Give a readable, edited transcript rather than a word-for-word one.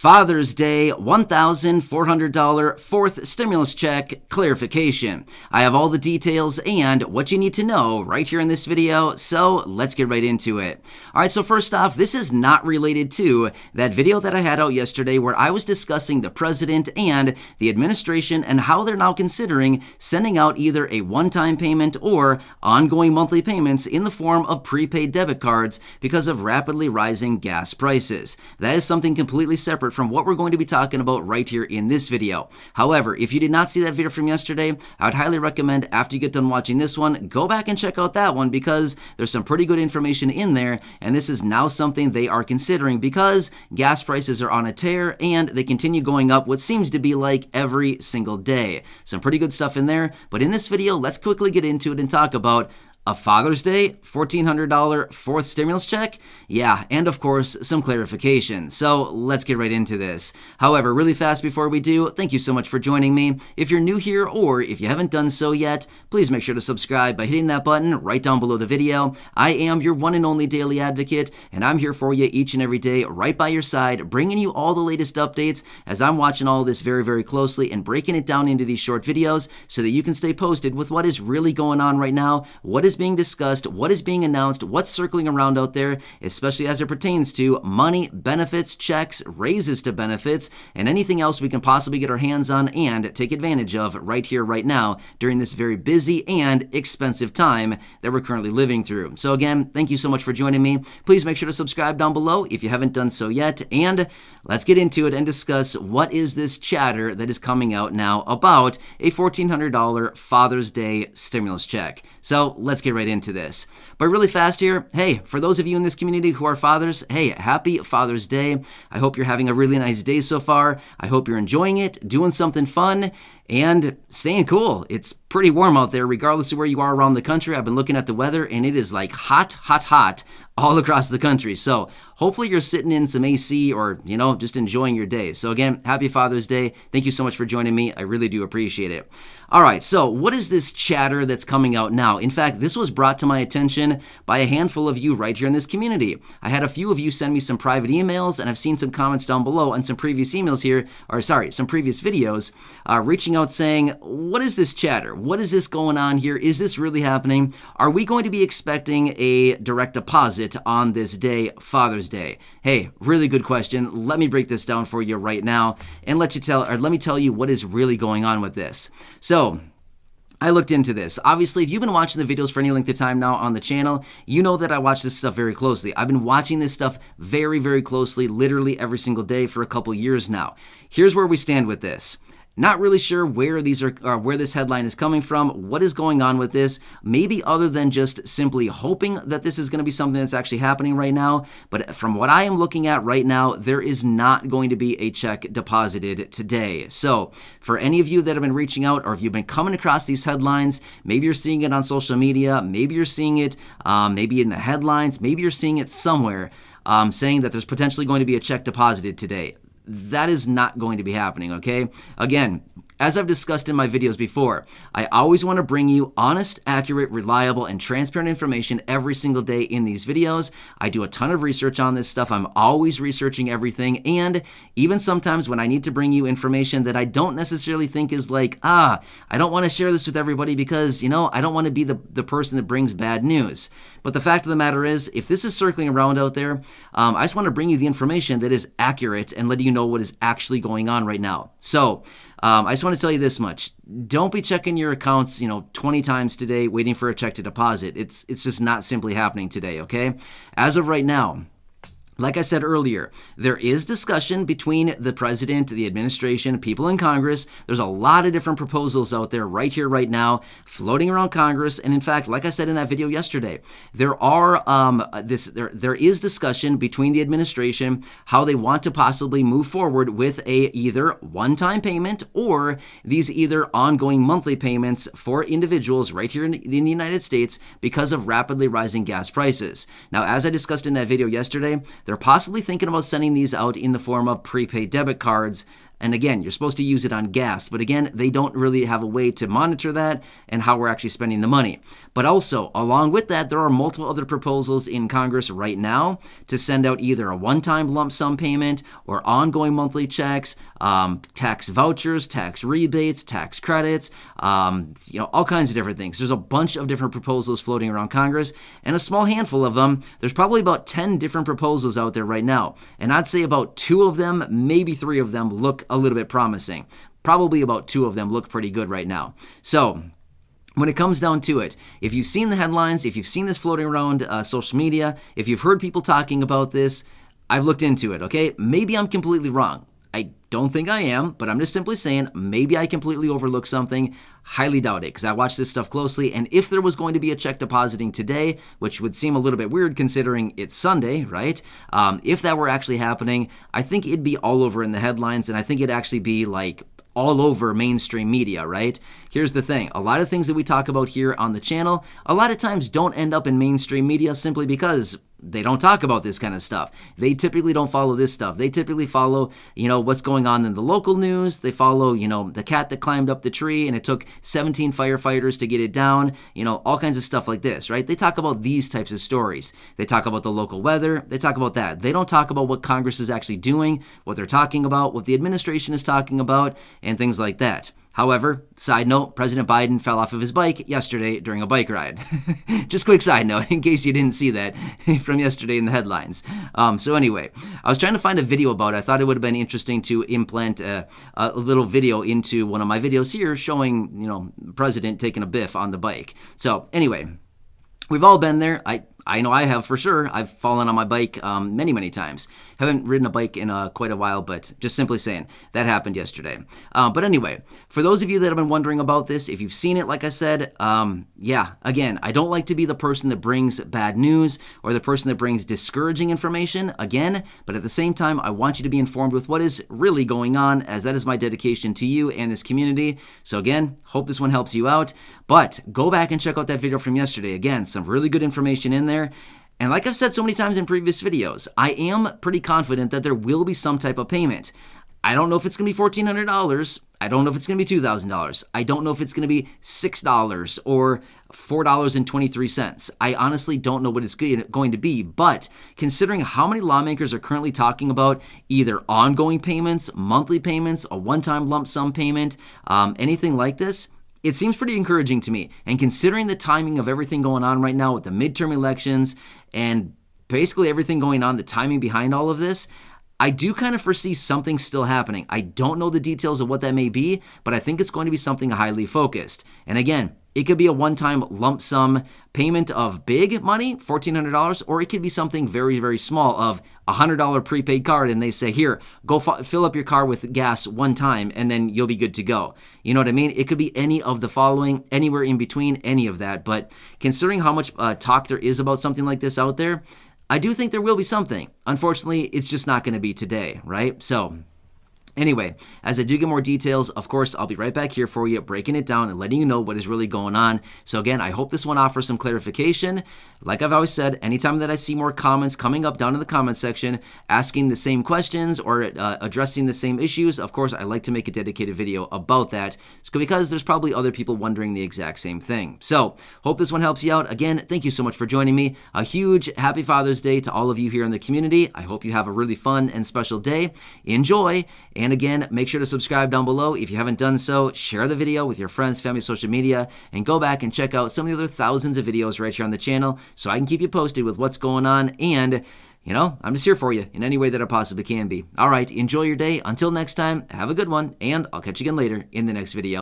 Father's Day $1,400 fourth stimulus check clarification. I have all the details and what you need to know right here in this video, so let's get right into it. Alright, so first off, this is not related to that video that I had out yesterday where I was discussing the president and the administration and how they're now considering sending out either a one-time payment or ongoing monthly payments in the form of prepaid debit cards because of rapidly rising gas prices. That is something completely separate from what we're going to be talking about right here in this video. However, if you did not see that video from yesterday, I would highly recommend after you get done watching this one, go back and check out that one because there's some pretty good information in there, and this is now something they are considering because gas prices are on a tear and they continue going up what seems to be like every single day. Some pretty good stuff in there, but in this video, let's quickly get into it and talk about a Father's Day $1,400 fourth stimulus check? Yeah, and of course, some clarification. So let's get right into this. However, really fast before we do, thank you so much for joining me. If you're new here or if you haven't done so yet, please make sure to subscribe by hitting that button right down below the video. I am your one and only daily advocate, and I'm here for you each and every day right by your side, bringing you all the latest updates as I'm watching all of this very, very closely and breaking it down into these short videos so that you can stay posted with what is really going on right now, what is being discussed, what is being announced, what's circling around out there, especially as it pertains to money, benefits, checks, raises to benefits, and anything else we can possibly get our hands on and take advantage of right here, right now, during this very busy and expensive time that we're currently living through. So again, thank you so much for joining me. Please make sure to subscribe down below if you haven't done so yet, and let's get into it and discuss what is this chatter that is coming out now about a $1,400 Father's Day stimulus check. So let's get right into this. But really fast here, hey, for those of you in this community who are fathers, hey, happy Father's Day. I hope you're having a really nice day so far. I hope you're enjoying it, doing something fun, and staying cool. It's pretty warm out there regardless of where you are around the country. I've been looking at the weather and it is like hot, hot, hot all across the country. So hopefully you're sitting in some AC or, just enjoying your day. So again, happy Father's Day. Thank you so much for joining me. I really do appreciate it. All right, so what is this chatter that's coming out now? In fact, this was brought to my attention by a handful of you right here in this community. I had a few of you send me some private emails, and I've seen some comments down below and some previous emails here, some previous videos, reaching out saying, what is this chatter? What is this going on here? Is this really happening? Are we going to be expecting a direct deposit on this day, Father's Day? Hey, really good question. Let me break this down for you right now and let me tell you what is really going on with this. So, I looked into this. Obviously, if you've been watching the videos for any length of time now on the channel, you know that I watch this stuff very closely. I've been watching this stuff very, very closely, literally every single day for a couple years now. Here's where we stand with this. Not really sure where where this headline is coming from, what is going on with this, maybe other than just simply hoping that this is going to be something that's actually happening right now. But from what I am looking at right now, there is not going to be a check deposited today. So for any of you that have been reaching out or if you've been coming across these headlines, maybe you're seeing it on social media, maybe you're seeing it maybe in the headlines, maybe you're seeing it somewhere saying that there's potentially going to be a check deposited today. That is not going to be happening, okay? Again, as I've discussed in my videos before, I always want to bring you honest, accurate, reliable, and transparent information every single day in these videos. I do a ton of research on this stuff. I'm always researching everything, and even sometimes when I need to bring you information that I don't necessarily think is like, I don't want to share this with everybody because, I don't want to be the person that brings bad news. But the fact of the matter is, if this is circling around out there, I just want to bring you the information that is accurate and let you know what is actually going on right now. So, I just want to tell you this much. Don't be checking your accounts, 20 times today waiting for a check to deposit. It's just not simply happening today, okay? As of right now, like I said earlier, there is discussion between the president, the administration, people in Congress. There's a lot of different proposals out there right here, right now, floating around Congress. And in fact, like I said in that video yesterday, there is discussion between the administration how they want to possibly move forward with a either one-time payment or these either ongoing monthly payments for individuals right here in the United States because of rapidly rising gas prices. Now, as I discussed in that video yesterday, they're possibly thinking about sending these out in the form of prepaid debit cards And again, you're supposed to use it on gas, but again, they don't really have a way to monitor that and how we're actually spending the money. But also, along with that, there are multiple other proposals in Congress right now to send out either a one-time lump sum payment or ongoing monthly checks, tax vouchers, tax rebates, tax credits, all kinds of different things. There's a bunch of different proposals floating around Congress, and a small handful of them. There's probably about 10 different proposals out there right now, and I'd say about 2 of them, maybe 3 of them look a little bit promising. Probably about 2 of them look pretty good right now. So when it comes down to it, if you've seen the headlines, if you've seen this floating around social media, if you've heard people talking about this, I've looked into it, okay? Maybe I'm completely wrong. I don't think I am, but I'm just simply saying maybe I completely overlooked something. Highly doubt it, because I watch this stuff closely, and if there was going to be a check depositing today, which would seem a little bit weird considering it's Sunday, right? If that were actually happening, I think it'd be all over in the headlines, and I think it'd actually be like all over mainstream media, right? Here's the thing. A lot of things that we talk about here on the channel, a lot of times don't end up in mainstream media simply because they don't talk about this kind of stuff. They typically don't follow this stuff. They typically follow, what's going on in the local news. They follow, the cat that climbed up the tree and it took 17 firefighters to get it down, all kinds of stuff like this, right? They talk about these types of stories. They talk about the local weather. They talk about that. They don't talk about what Congress is actually doing, what they're talking about, what the administration is talking about, and things like that. However, side note, President Biden fell off of his bike yesterday during a bike ride. Just quick side note, in case you didn't see that from yesterday in the headlines. So anyway, I was trying to find a video about it. I thought it would have been interesting to implant a little video into one of my videos here showing, President taking a biff on the bike. So anyway, we've all been there. I know I have for sure. I've fallen on my bike many, many times. Haven't ridden a bike in quite a while, but just simply saying, that happened yesterday. But anyway, for those of you that have been wondering about this, if you've seen it, like I said, again, I don't like to be the person that brings bad news or the person that brings discouraging information, again, but at the same time, I want you to be informed with what is really going on, as that is my dedication to you and this community. So again, hope this one helps you out, but go back and check out that video from yesterday. Again, some really good information in there. And like I've said so many times in previous videos, I am pretty confident that there will be some type of payment. I don't know if it's going to be $1,400. I don't know if it's going to be $2,000. I don't know if it's going to be $6 or $4.23. I honestly don't know what it's going to be, but considering how many lawmakers are currently talking about either ongoing payments, monthly payments, a one-time lump sum payment, anything like this, it seems pretty encouraging to me. And considering the timing of everything going on right now with the midterm elections and basically everything going on, the timing behind all of this, I do kind of foresee something still happening. I don't know the details of what that may be, but I think it's going to be something highly focused. And again, it could be a one-time lump sum payment of big money, $1,400, or it could be something very, very small of a $100 prepaid card, and they say, here, go fill up your car with gas one time, and then you'll be good to go. You know what I mean? It could be any of the following, anywhere in between, any of that. But considering how much talk there is about something like this out there, I do think there will be something. Unfortunately, it's just not going to be today, right? So anyway, as I do get more details, of course, I'll be right back here for you, breaking it down and letting you know what is really going on. So again, I hope this one offers some clarification. Like I've always said, anytime that I see more comments coming up down in the comment section, asking the same questions or addressing the same issues, of course, I like to make a dedicated video about that because there's probably other people wondering the exact same thing. So hope this one helps you out. Again, thank you so much for joining me. A huge happy Father's Day to all of you here in the community. I hope you have a really fun and special day. Enjoy. And again, make sure to subscribe down below. If you haven't done so, share the video with your friends, family, social media, and go back and check out some of the other thousands of videos right here on the channel so I can keep you posted with what's going on. And, I'm just here for you in any way that I possibly can be. All right, enjoy your day. Until next time, have a good one, and I'll catch you again later in the next video.